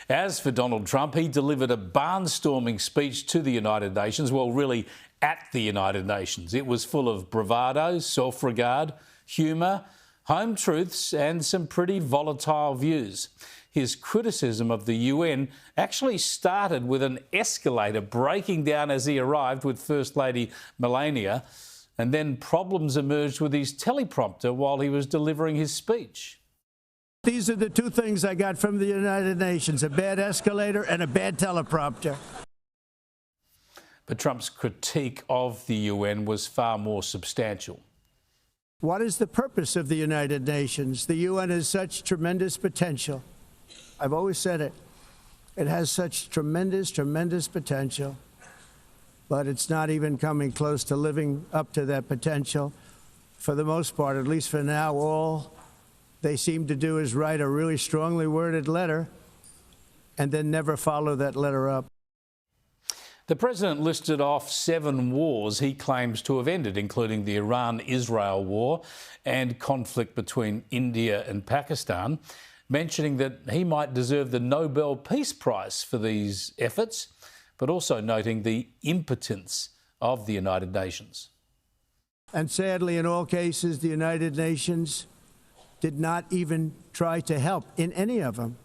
As for Donald Trump, he delivered a barnstorming speech to the United Nations, well, really at the United Nations. It was full of bravado, self-regard, humour, home truths and some pretty volatile views. His criticism of the UN actually started with an escalator breaking down as he arrived with First Lady Melania, and then problems emerged with his teleprompter while he was delivering his speech. These are the two things I got from the United Nations, a bad escalator and a bad teleprompter. But Trump's critique of the UN was far more substantial. What is the purpose of the United Nations? The UN has such tremendous potential. I've always said it. It has such tremendous potential, but it's not even coming close to living up to that potential. For the most part, at least for now, all they seem to do is write a really strongly worded letter and then never follow that letter up. The president listed off 7 wars he claims to have ended, including the Iran-Israel war and conflict between India and Pakistan, mentioning that he might deserve the Nobel Peace Prize for these efforts, but also noting the impotence of the United Nations. And sadly, in all cases, the United Nations did not even try to help in any of them.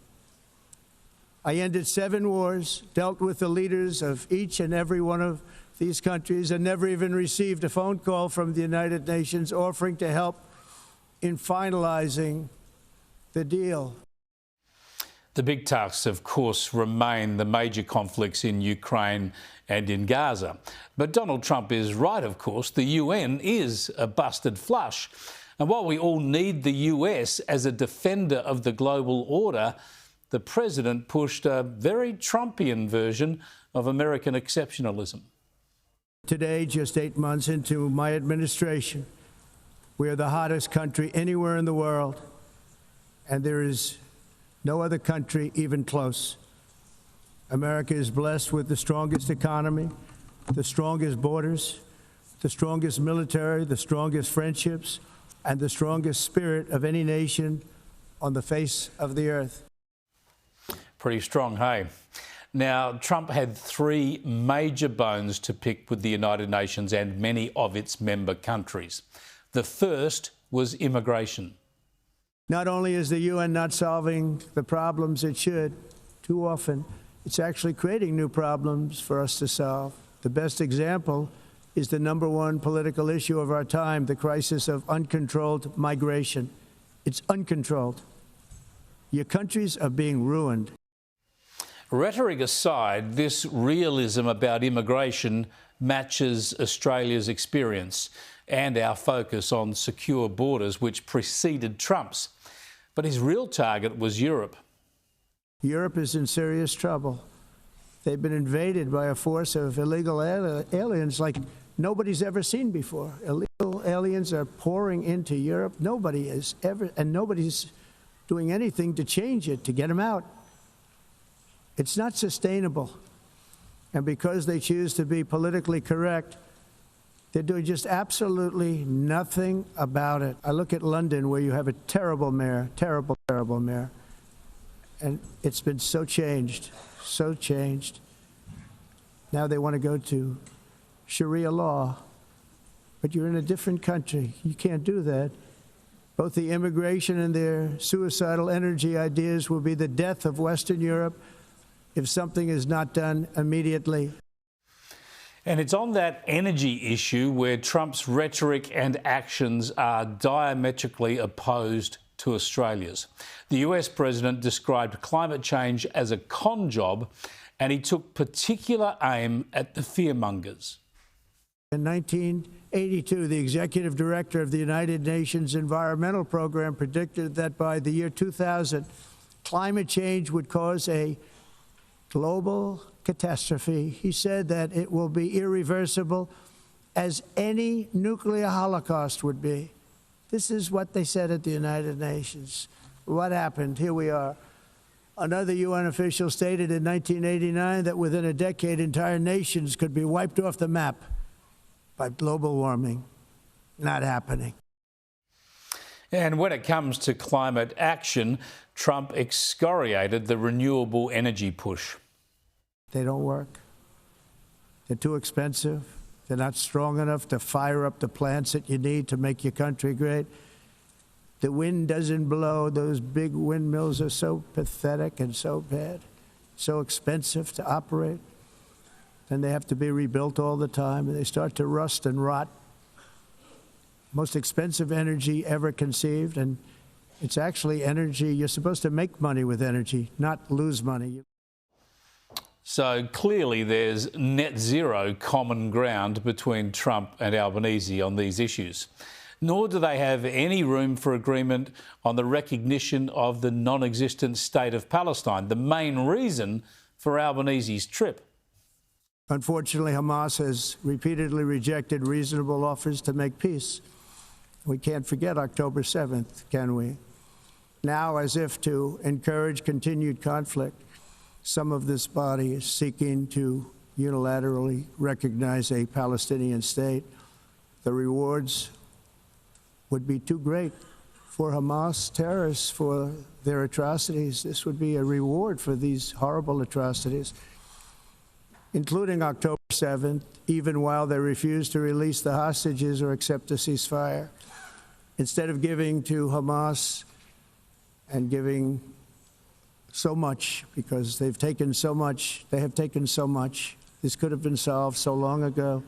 I ended 7 wars, dealt with the leaders of each and every one of these countries, and never even received a phone call from the United Nations offering to help in finalizing the deal. The big tasks, of course, remain the major conflicts in Ukraine and in Gaza. But Donald Trump is right, of course. The UN is a busted flush. And while we all need the US as a defender of the global order, the president pushed a very Trumpian version of American exceptionalism. Today, just 8 months into my administration, we are the hottest country anywhere in the world, and there is no other country even close. America is blessed with the strongest economy, the strongest borders, the strongest military, the strongest friendships, and the strongest spirit of any nation on the face of the earth. Pretty strong, hey? Now, Trump had 3 major bones to pick with the United Nations and many of its member countries. The first was immigration. Not only is the UN not solving the problems it should, too often, it's actually creating new problems for us to solve. The best example is the #1 political issue of our time, the crisis of uncontrolled migration. It's uncontrolled. Your countries are being ruined. Rhetoric aside, this realism about immigration matches Australia's experience and our focus on secure borders, which preceded Trump's. But his real target was Europe. Europe is in serious trouble. They've been invaded by a force of illegal aliens like nobody's ever seen before. Illegal aliens are pouring into Europe. Nobody is ever, and nobody's doing anything to change it, to get them out. It's not sustainable. And because they choose to be politically correct, they're doing just absolutely nothing about it. I look at London, where you have a terrible mayor, terrible mayor. And it's been so changed, so changed. Now they want to go to Sharia law. But you're in a different country. You can't do that. Both the immigration and their suicidal energy ideas will be the death of Western Europe if something is not done immediately. And it's on that energy issue where Trump's rhetoric and actions are diametrically opposed to Australia's. The US president described climate change as a con job, and he took particular aim at the fearmongers. In 1982, the executive director of the United Nations Environmental Program predicted that by the year 2000, climate change would cause a global catastrophe. He said that it will be irreversible, as any nuclear holocaust would be. This is what they said at the United Nations. What happened? Here we are. Another UN official stated in 1989 that within a decade, entire nations could be wiped off the map by global warming. Not happening. And when it comes to climate action, Trump excoriated the renewable energy push. They don't work. They're too expensive. They're not strong enough to fire up the plants that you need to make your country great. The wind doesn't blow. Those big windmills are so pathetic and so bad, so expensive to operate. And they have to be rebuilt all the time, and they start to rust and rot. Most expensive energy ever conceived, and it's actually energy. You're supposed to make money with energy, not lose money. So clearly there's net zero common ground between Trump and Albanese on these issues. Nor do they have any room for agreement on the recognition of the non-existent state of Palestine, the main reason for Albanese's trip. Unfortunately, Hamas has repeatedly rejected reasonable offers to make peace. We can't forget October 7th, can we? Now, as if to encourage continued conflict, some of this body is seeking to unilaterally recognize a Palestinian state. The rewards would be too great for Hamas terrorists for their atrocities. This would be a reward for these horrible atrocities, including October 7th, even while they refuse to release the hostages or accept a ceasefire. Instead of giving to Hamas and giving so much, because they've taken so much, they have taken so much. This could have been solved so long ago.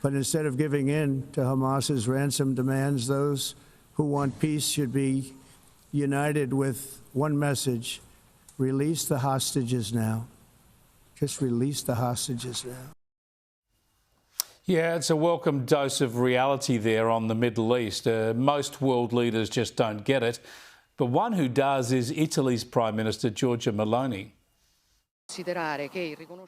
But instead of giving in to Hamas's ransom demands, those who want peace should be united with one message: release the hostages now. Just release the hostages now. Yeah, it's a welcome dose of reality there on the Middle East. Most world leaders just don't get it. But one who does is Italy's Prime Minister, Giorgia Meloni.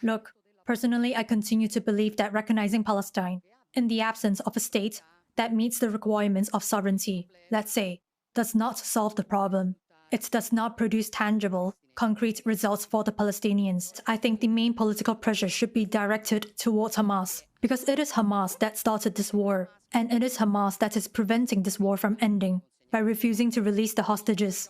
Look, personally, I continue to believe that recognizing Palestine, in the absence of a state that meets the requirements of sovereignty, let's say, does not solve the problem. It does not produce tangible, concrete results for the Palestinians. I think the main political pressure should be directed towards Hamas, because it is Hamas that started this war, and it is Hamas that is preventing this war from ending by refusing to release the hostages.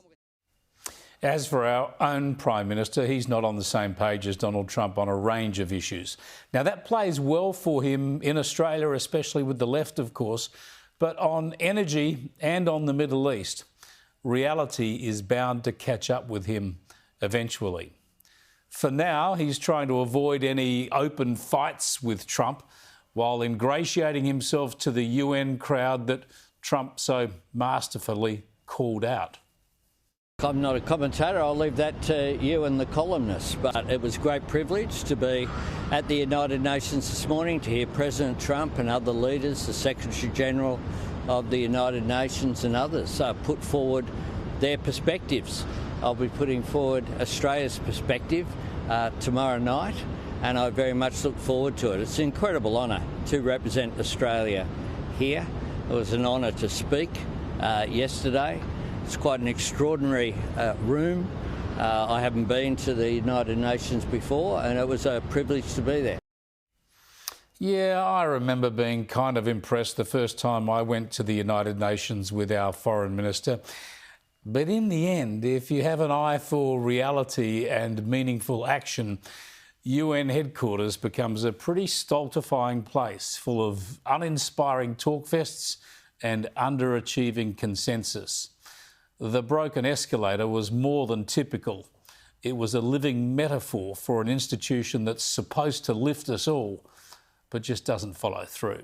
As for our own Prime Minister, he's not on the same page as Donald Trump on a range of issues. Now, that plays well for him in Australia, especially with the left, of course, but on energy and on the Middle East, reality is bound to catch up with him eventually. For now, he's trying to avoid any open fights with Trump while ingratiating himself to the UN crowd that Trump so masterfully called out. I'm not a commentator, I'll leave that to you and the columnists, but it was a great privilege to be at the United Nations this morning to hear President Trump and other leaders, the Secretary General of the United Nations and others put forward their perspectives. I'll be putting forward Australia's perspective tomorrow night, and I very much look forward to it. It's an incredible honour to represent Australia here. It was an honour to speak yesterday. It's quite an extraordinary room. I haven't been to the United Nations before, and it was a privilege to be there. Yeah, I remember being kind of impressed the first time I went to the United Nations with our Foreign Minister. But in the end, if you have an eye for reality and meaningful action, UN headquarters becomes a pretty stultifying place full of uninspiring talkfests and underachieving consensus. The broken escalator was more than typical. It was a living metaphor for an institution that's supposed to lift us all, but just doesn't follow through.